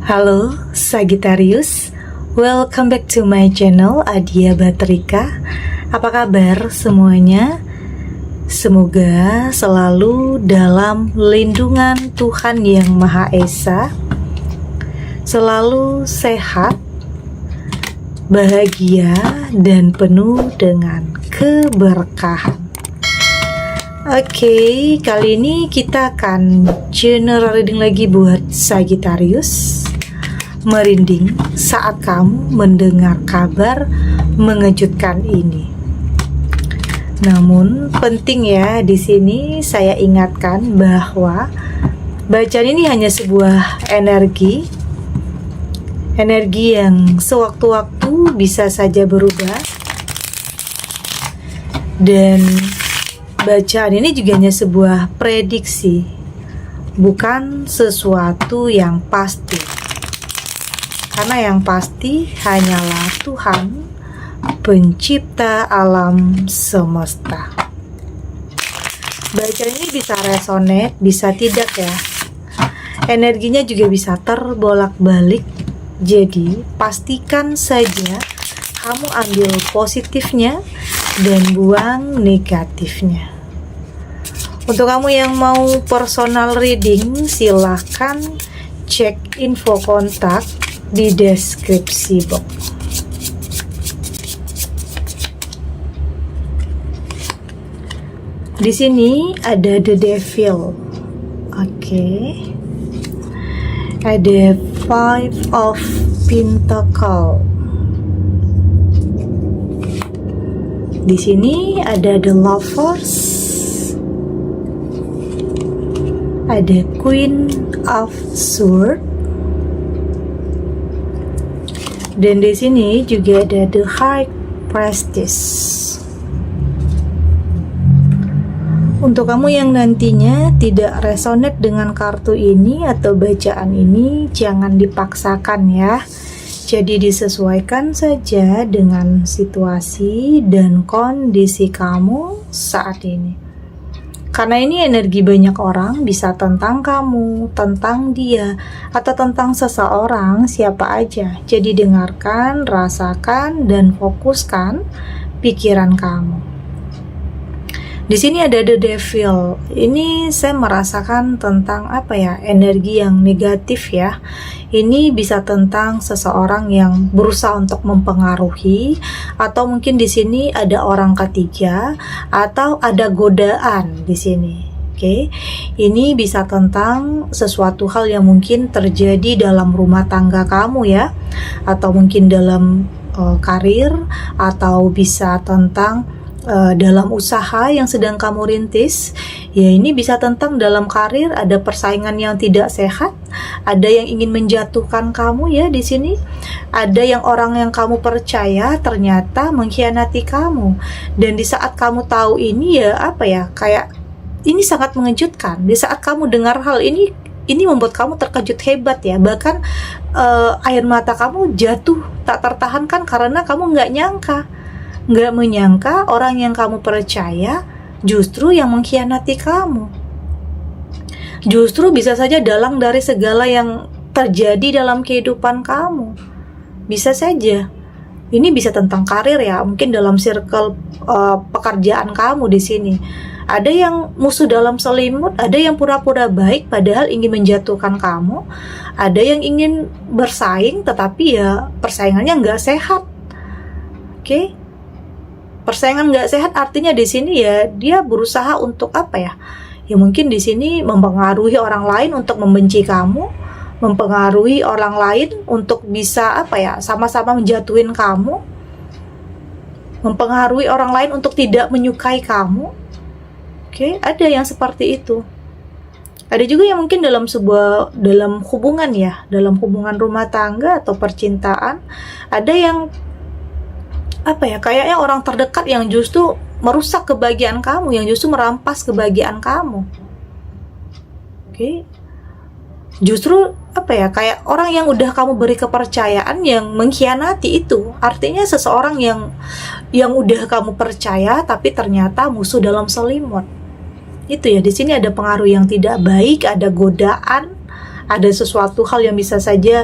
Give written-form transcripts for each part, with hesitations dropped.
Halo Sagittarius, welcome back to my channel Adia Batrika. Apa kabar semuanya? Semoga selalu dalam lindungan Tuhan Yang Maha Esa, selalu sehat, bahagia, dan penuh dengan keberkahan. Oke, kali ini kita akan general reading lagi buat Sagittarius. Merinding saat kamu mendengar kabar mengejutkan ini. Namun penting ya, di sini saya ingatkan bahwa bacaan ini hanya sebuah energi yang sewaktu-waktu bisa saja berubah, dan bacaan ini juga hanya sebuah prediksi, bukan sesuatu yang pasti. Karena yang pasti hanyalah Tuhan, pencipta alam semesta. Bacaan ini bisa resonate, bisa tidak ya. Energinya juga bisa terbolak-balik. Jadi pastikan saja kamu ambil positifnya dan buang negatifnya. Untuk kamu yang mau personal reading, silahkan cek info kontak di deskripsi box. Di sini ada The Devil. Oke. Ada Five of Pentacle. Di sini ada The Lovers. Ada Queen of Swords. Dan di sini juga ada The High Priestess. Untuk kamu yang nantinya tidak resonate dengan kartu ini atau bacaan ini, jangan dipaksakan ya. Jadi disesuaikan saja dengan situasi dan kondisi kamu saat ini. Karena ini energi banyak orang, bisa tentang kamu, tentang dia, atau tentang seseorang, siapa aja. Jadi dengarkan, rasakan, dan fokuskan pikiran kamu. Di sini ada The Devil. Ini saya merasakan tentang energi yang negatif ya. Ini bisa tentang seseorang yang berusaha untuk mempengaruhi, atau mungkin di sini ada orang ketiga, atau ada godaan di sini. Oke. Ini bisa tentang sesuatu hal yang mungkin terjadi dalam rumah tangga kamu ya, atau mungkin dalam karir, atau bisa tentang dalam usaha yang sedang kamu rintis. Ya, ini bisa tentang dalam karir ada persaingan yang tidak sehat, ada yang ingin menjatuhkan kamu ya di sini. Ada yang orang yang kamu percaya ternyata mengkhianati kamu. Dan di saat kamu tahu ini kayak ini sangat mengejutkan. Di saat kamu dengar hal ini membuat kamu terkejut hebat ya. Bahkan air mata kamu jatuh tak tertahankan karena kamu nggak menyangka orang yang kamu percaya justru yang mengkhianati kamu. Justru bisa saja dalang dari segala yang terjadi dalam kehidupan kamu. Bisa saja. Ini bisa tentang karir ya, mungkin dalam circle pekerjaan kamu di sini. Ada yang musuh dalam selimut, ada yang pura-pura baik padahal ingin menjatuhkan kamu. Ada yang ingin bersaing tetapi ya persaingannya nggak sehat. Oke? Persaingan nggak sehat artinya di sini ya dia berusaha untuk Ya mungkin di sini mempengaruhi orang lain untuk membenci kamu, mempengaruhi orang lain untuk bisa sama-sama menjatuhin kamu, mempengaruhi orang lain untuk tidak menyukai kamu. Oke, ada yang seperti itu. Ada juga yang mungkin dalam hubungan ya, dalam hubungan rumah tangga atau percintaan, ada yang kayaknya orang terdekat yang justru merusak kebahagiaan kamu, yang justru merampas kebahagiaan kamu. Oke. Justru kayak orang yang udah kamu beri kepercayaan yang mengkhianati itu. Artinya seseorang yang udah kamu percaya tapi ternyata musuh dalam selimut. Itu ya, di sini ada pengaruh yang tidak baik, ada godaan, Ada sesuatu hal yang bisa saja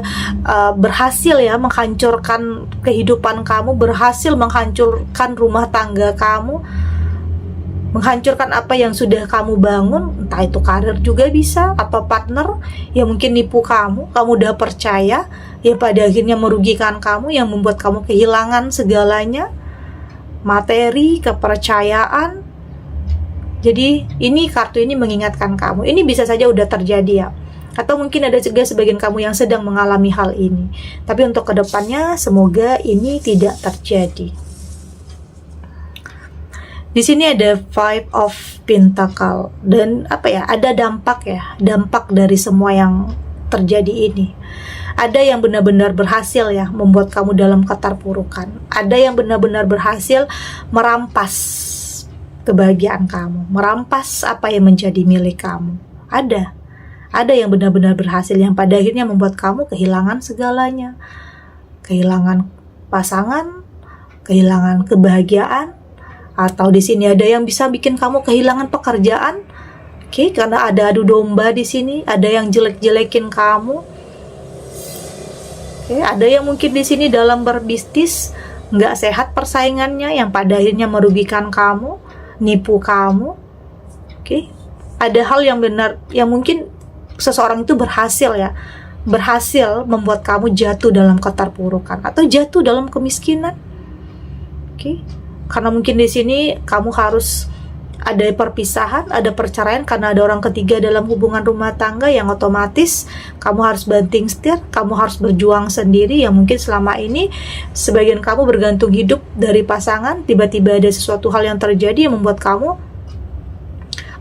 berhasil ya menghancurkan kehidupan kamu, berhasil menghancurkan rumah tangga kamu, menghancurkan apa yang sudah kamu bangun, entah itu karir juga bisa, atau partner yang mungkin nipu kamu udah percaya, yang pada akhirnya merugikan kamu, yang membuat kamu kehilangan segalanya, materi, kepercayaan. Jadi ini kartu ini mengingatkan kamu, ini bisa saja udah terjadi ya, atau mungkin ada juga sebagian kamu yang sedang mengalami hal ini. Tapi untuk kedepannya semoga ini tidak terjadi. Di sini ada Five of Pentacle dan ada dampak dari semua yang terjadi ini. Ada yang benar-benar berhasil ya membuat kamu dalam keterpurukan. Ada yang benar-benar berhasil merampas kebahagiaan kamu, merampas apa yang menjadi milik kamu. Ada yang benar-benar berhasil yang pada akhirnya membuat kamu kehilangan segalanya. Kehilangan pasangan, kehilangan kebahagiaan. Atau di sini ada yang bisa bikin kamu kehilangan pekerjaan, karena ada adu domba di sini, ada yang jelek-jelekin kamu, ada yang mungkin di sini dalam berbisnis nggak sehat persaingannya, yang pada akhirnya merugikan kamu, nipu kamu, ada hal yang benar, yang mungkin seseorang itu berhasil membuat kamu jatuh dalam keterpurukan atau jatuh dalam kemiskinan, karena mungkin di sini kamu harus ada perpisahan, ada perceraian karena ada orang ketiga dalam hubungan rumah tangga, yang otomatis kamu harus banting setir, kamu harus berjuang sendiri, yang mungkin selama ini sebagian kamu bergantung hidup dari pasangan. Tiba-tiba ada sesuatu hal yang terjadi yang membuat kamu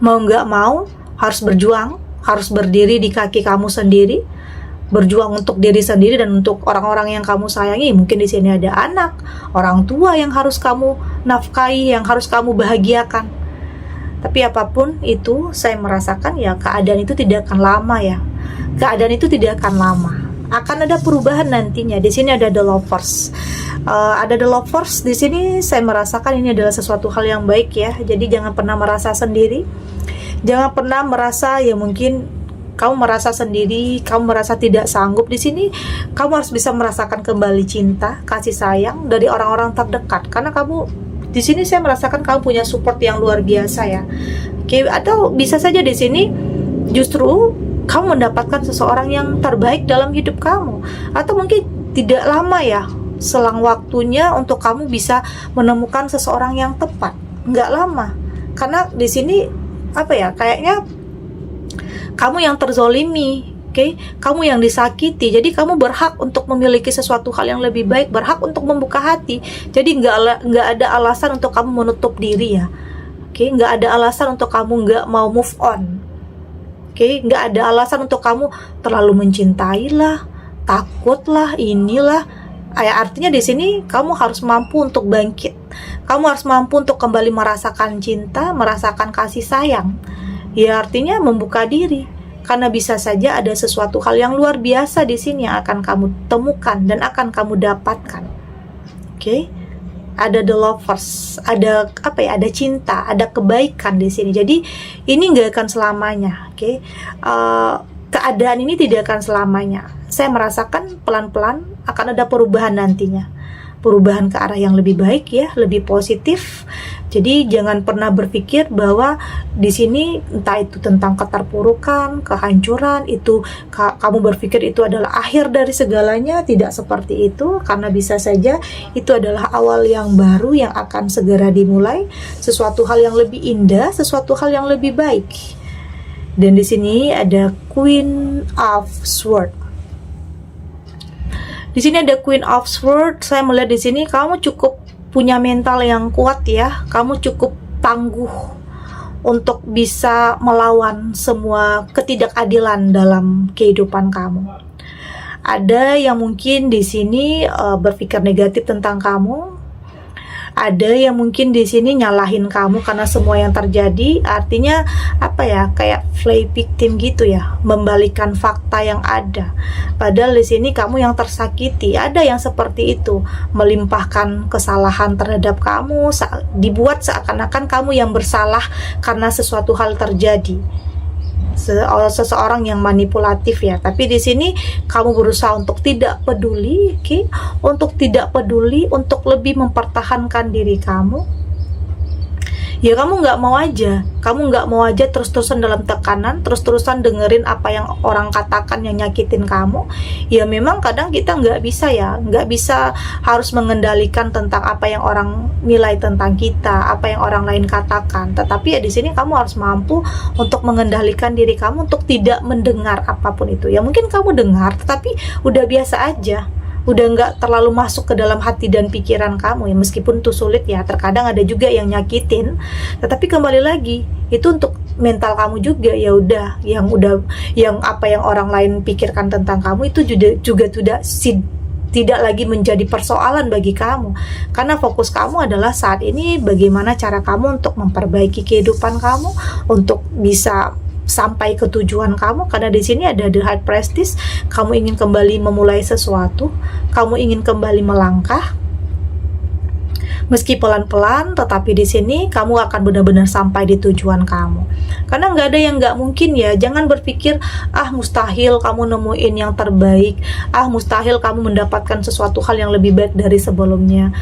mau nggak mau harus berjuang, harus berdiri di kaki kamu sendiri, berjuang untuk diri sendiri dan untuk orang-orang yang kamu sayangi. Mungkin di sini ada anak, orang tua yang harus kamu nafkahi, yang harus kamu bahagiakan. Tapi apapun itu, saya merasakan ya keadaan itu tidak akan lama ya. Keadaan itu tidak akan lama. Akan ada perubahan nantinya. Di sini ada The Lovers. Ada The Lovers di sini, saya merasakan ini adalah sesuatu hal yang baik ya. Jadi jangan pernah merasa sendiri. Jangan pernah merasa ya mungkin kamu merasa sendiri, kamu merasa tidak sanggup. Di sini kamu harus bisa merasakan kembali cinta, kasih sayang dari orang-orang terdekat. Karena kamu di sini saya merasakan kamu punya support yang luar biasa ya. Atau bisa saja di sini justru kamu mendapatkan seseorang yang terbaik dalam hidup kamu. Atau mungkin tidak lama ya, selang waktunya untuk kamu bisa menemukan seseorang yang tepat. Nggak lama. Karena di sini kayaknya kamu yang terzolimi, kamu yang disakiti, jadi kamu berhak untuk memiliki sesuatu hal yang lebih baik, berhak untuk membuka hati. Jadi nggak ada alasan untuk kamu menutup diri ya, nggak ada alasan untuk kamu nggak mau move on, nggak ada alasan untuk kamu terlalu mencintailah, takutlah, inilah. Artinya di sini kamu harus mampu untuk bangkit, kamu harus mampu untuk kembali merasakan cinta, merasakan kasih sayang. Ya artinya membuka diri, karena bisa saja ada sesuatu hal yang luar biasa di sini yang akan kamu temukan dan akan kamu dapatkan. Ada The Lovers, ada ada cinta, ada kebaikan di sini. Jadi ini nggak akan selamanya. Keadaan ini tidak akan selamanya. Saya merasakan pelan-pelan akan ada perubahan nantinya. Perubahan ke arah yang lebih baik ya, lebih positif. Jadi jangan pernah berpikir bahwa di sini entah itu tentang keterpurukan, kehancuran, itu kamu berpikir itu adalah akhir dari segalanya. Tidak seperti itu, karena bisa saja itu adalah awal yang baru yang akan segera dimulai, sesuatu hal yang lebih indah, sesuatu hal yang lebih baik. Dan di sini ada Queen of Swords. Di sini ada Queen of Swords. Saya melihat di sini kamu cukup punya mental yang kuat ya. Kamu cukup tangguh untuk bisa melawan semua ketidakadilan dalam kehidupan kamu. Ada yang mungkin di sini berpikir negatif tentang kamu. Ada yang mungkin di sini nyalahin kamu karena semua yang terjadi. Artinya kayak play victim gitu ya, membalikan fakta yang ada. Padahal di sini kamu yang tersakiti. Ada yang seperti itu, melimpahkan kesalahan terhadap kamu, dibuat seakan-akan kamu yang bersalah karena sesuatu hal terjadi. seseorang yang manipulatif ya. Tapi di sini kamu berusaha untuk tidak peduli, oke? Untuk tidak peduli, untuk lebih mempertahankan diri kamu. Ya kamu nggak mau aja terus-terusan dalam tekanan, terus-terusan dengerin apa yang orang katakan yang nyakitin kamu. Ya memang kadang kita nggak bisa harus mengendalikan tentang apa yang orang nilai tentang kita, apa yang orang lain katakan. Tetapi ya di sini kamu harus mampu untuk mengendalikan diri kamu untuk tidak mendengar apapun itu. Ya mungkin kamu dengar, tetapi udah biasa aja, udah nggak terlalu masuk ke dalam hati dan pikiran kamu ya. Meskipun itu sulit ya, terkadang ada juga yang nyakitin, tetapi kembali lagi itu untuk mental kamu juga. Ya udah yang apa yang orang lain pikirkan tentang kamu itu juga tidak lagi menjadi persoalan bagi kamu, karena fokus kamu adalah saat ini bagaimana cara kamu untuk memperbaiki kehidupan kamu, untuk bisa sampai ke tujuan kamu. Karena di sini ada the high prestige, kamu ingin kembali memulai sesuatu, kamu ingin kembali melangkah, meski pelan-pelan, tetapi di sini kamu akan benar-benar sampai di tujuan kamu. Karena nggak ada yang nggak mungkin ya. Jangan berpikir mustahil kamu nemuin yang terbaik, mustahil kamu mendapatkan sesuatu hal yang lebih baik dari sebelumnya.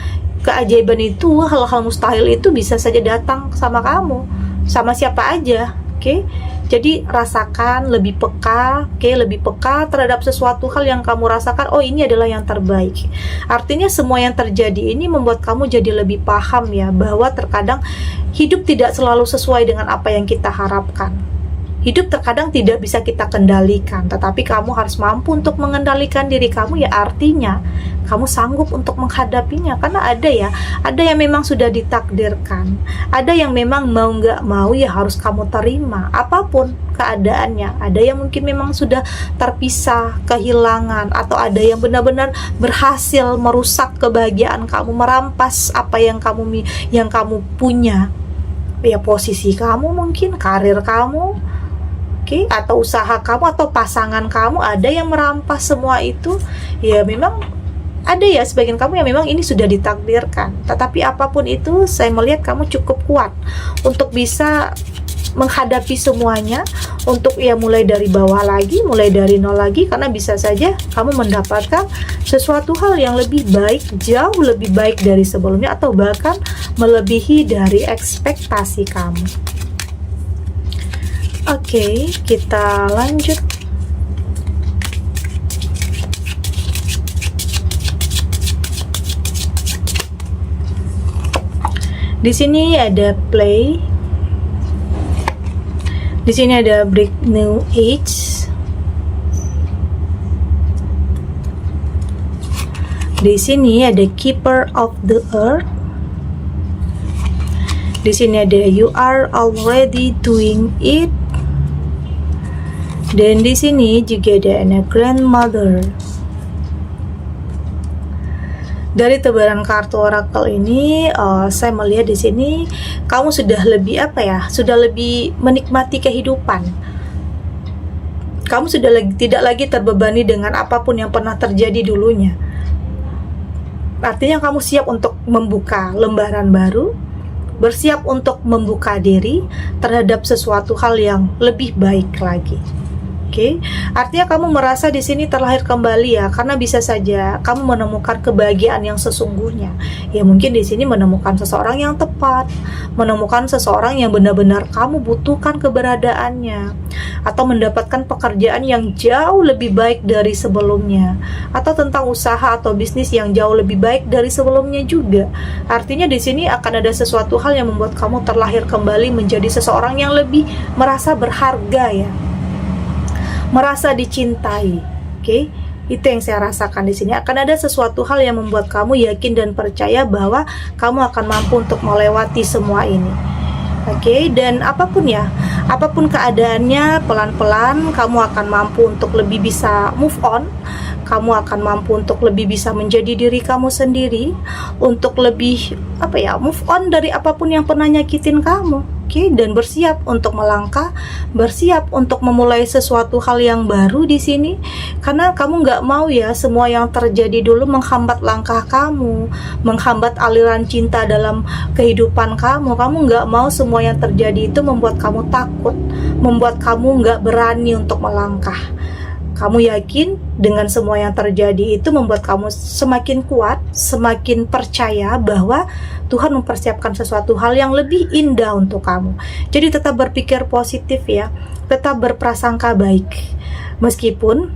Keajaiban itu, hal-hal mustahil itu bisa saja datang sama kamu, sama siapa aja. Oke, jadi rasakan lebih peka, lebih peka terhadap sesuatu hal yang kamu rasakan. Oh, ini adalah yang terbaik. Artinya semua yang terjadi ini membuat kamu jadi lebih paham ya, bahwa terkadang hidup tidak selalu sesuai dengan apa yang kita harapkan. Hidup terkadang tidak bisa kita kendalikan, tetapi kamu harus mampu untuk mengendalikan diri kamu ya. Artinya kamu sanggup untuk menghadapinya. Karena ada yang memang sudah ditakdirkan, ada yang memang mau nggak mau ya harus kamu terima apapun keadaannya. Ada yang mungkin memang sudah terpisah, kehilangan, atau ada yang benar-benar berhasil merusak kebahagiaan kamu, merampas apa yang kamu punya ya, posisi kamu, mungkin karir kamu, atau usaha kamu, atau pasangan kamu. Ada yang merampas semua itu ya. Memang ada ya sebagian kamu yang memang ini sudah ditakdirkan, tetapi apapun itu saya melihat kamu cukup kuat untuk bisa menghadapi semuanya, untuk ya mulai dari bawah lagi, mulai dari nol lagi. Karena bisa saja kamu mendapatkan sesuatu hal yang lebih baik, jauh lebih baik dari sebelumnya, atau bahkan melebihi dari ekspektasi kamu. Oke, kita lanjut. Di sini ada play. Di sini ada break new age. Di sini ada keeper of the earth. Di sini ada you are already doing it. Dan di sini juga ada a grandmother. Dari tebaran kartu oracle ini, saya melihat di sini kamu sudah lebih sudah lebih menikmati kehidupan. Kamu sudah tidak lagi terbebani dengan apapun yang pernah terjadi dulunya. Artinya kamu siap untuk membuka lembaran baru, bersiap untuk membuka diri terhadap sesuatu hal yang lebih baik lagi. Artinya kamu merasa di sini terlahir kembali ya, karena bisa saja kamu menemukan kebahagiaan yang sesungguhnya. Ya mungkin di sini menemukan seseorang yang tepat, menemukan seseorang yang benar-benar kamu butuhkan keberadaannya, atau mendapatkan pekerjaan yang jauh lebih baik dari sebelumnya, atau tentang usaha atau bisnis yang jauh lebih baik dari sebelumnya juga. Artinya di sini akan ada sesuatu hal yang membuat kamu terlahir kembali menjadi seseorang yang lebih merasa berharga ya, merasa dicintai. Itu yang saya rasakan di sini. Akan ada sesuatu hal yang membuat kamu yakin dan percaya bahwa kamu akan mampu untuk melewati semua ini. Dan apapun keadaannya, pelan-pelan kamu akan mampu untuk lebih bisa move on. Kamu akan mampu untuk lebih bisa menjadi diri kamu sendiri, untuk lebih move on dari apapun yang pernah nyakitin kamu. Dan bersiap untuk melangkah, bersiap untuk memulai sesuatu hal yang baru di sini. Karena kamu nggak mau ya semua yang terjadi dulu menghambat langkah kamu, menghambat aliran cinta dalam kehidupan kamu. Kamu nggak mau semua yang terjadi itu membuat kamu takut, membuat kamu nggak berani untuk melangkah. Kamu yakin dengan semua yang terjadi itu membuat kamu semakin kuat, semakin percaya bahwa Tuhan mempersiapkan sesuatu hal yang lebih indah untuk kamu. Jadi tetap berpikir positif ya, tetap berprasangka baik. Meskipun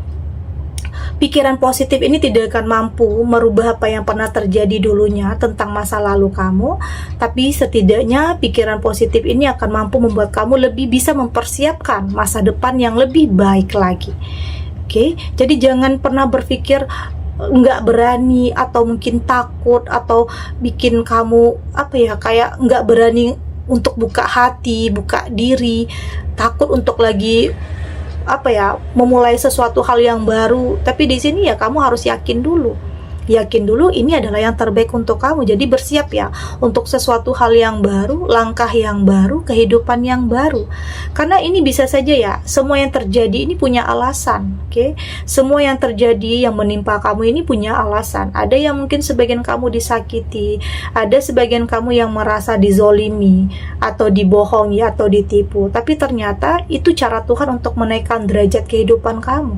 pikiran positif ini tidak akan mampu merubah apa yang pernah terjadi dulunya tentang masa lalu kamu, tapi setidaknya pikiran positif ini akan mampu membuat kamu lebih bisa mempersiapkan masa depan yang lebih baik lagi. Oke, jadi jangan pernah berpikir nggak berani atau mungkin takut atau bikin kamu kayak nggak berani untuk buka hati, buka diri, takut untuk lagi memulai sesuatu hal yang baru. Tapi di sini ya kamu harus yakin dulu ini adalah yang terbaik untuk kamu. Jadi bersiap ya untuk sesuatu hal yang baru, langkah yang baru, kehidupan yang baru. Karena ini bisa saja ya, semua yang terjadi ini punya alasan. Oke, semua yang terjadi yang menimpa kamu ini punya alasan. Ada yang mungkin sebagian kamu disakiti, ada sebagian kamu yang merasa dizolimi atau dibohongi atau ditipu. Tapi ternyata itu cara Tuhan untuk menaikkan derajat kehidupan kamu.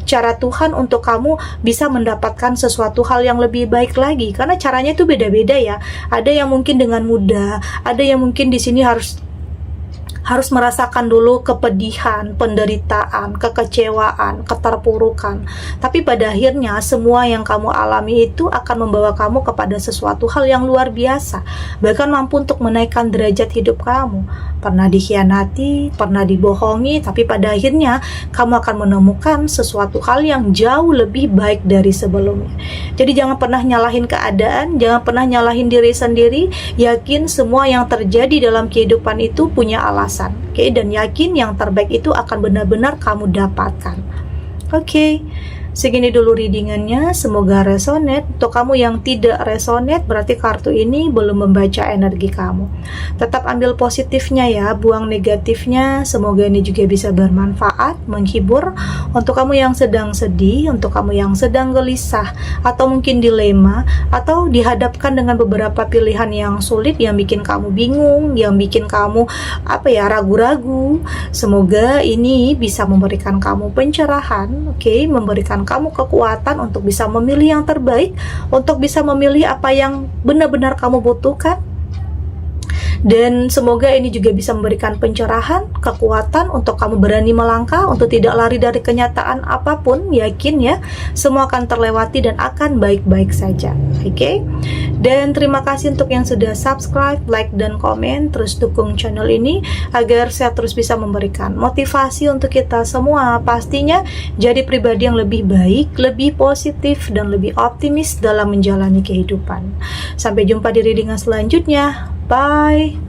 Cara Tuhan untuk kamu bisa mendapatkan sesuatu hal yang lebih baik lagi, karena caranya itu beda-beda ya. Ada yang mungkin dengan mudah, ada yang mungkin di sini harus merasakan dulu kepedihan, penderitaan, kekecewaan, keterpurukan. Tapi pada akhirnya semua yang kamu alami itu akan membawa kamu kepada sesuatu hal yang luar biasa, bahkan mampu untuk menaikkan derajat hidup kamu. Pernah dikhianati, pernah dibohongi, tapi pada akhirnya kamu akan menemukan sesuatu hal yang jauh lebih baik dari sebelumnya. Jadi jangan pernah nyalahin keadaan, jangan pernah nyalahin diri sendiri. Yakin semua yang terjadi dalam kehidupan itu punya alasan. Oke, dan yakin yang terbaik itu akan benar-benar kamu dapatkan. Oke, segini dulu readingannya, semoga resonate. Untuk kamu yang tidak resonate, berarti kartu ini belum membaca energi kamu. Tetap ambil positifnya ya, buang negatifnya. Semoga ini juga bisa bermanfaat, menghibur. Untuk kamu yang sedang sedih, untuk kamu yang sedang gelisah, atau mungkin dilema, atau dihadapkan dengan beberapa pilihan yang sulit, yang bikin kamu bingung, yang bikin kamu ragu-ragu. Semoga ini bisa memberikan kamu pencerahan, memberikan kamu kekuatan untuk bisa memilih yang terbaik, untuk bisa memilih apa yang benar-benar kamu butuhkan. Dan semoga ini juga bisa memberikan pencerahan, kekuatan untuk kamu berani melangkah, untuk tidak lari dari kenyataan apapun. Yakin ya, semua akan terlewati dan akan baik-baik saja. Oke? Dan terima kasih untuk yang sudah subscribe, like, dan komen. Terus dukung channel ini agar saya terus bisa memberikan motivasi untuk kita semua. Pastinya jadi pribadi yang lebih baik, lebih positif, dan lebih optimis dalam menjalani kehidupan. Sampai jumpa di readingan selanjutnya. Bye.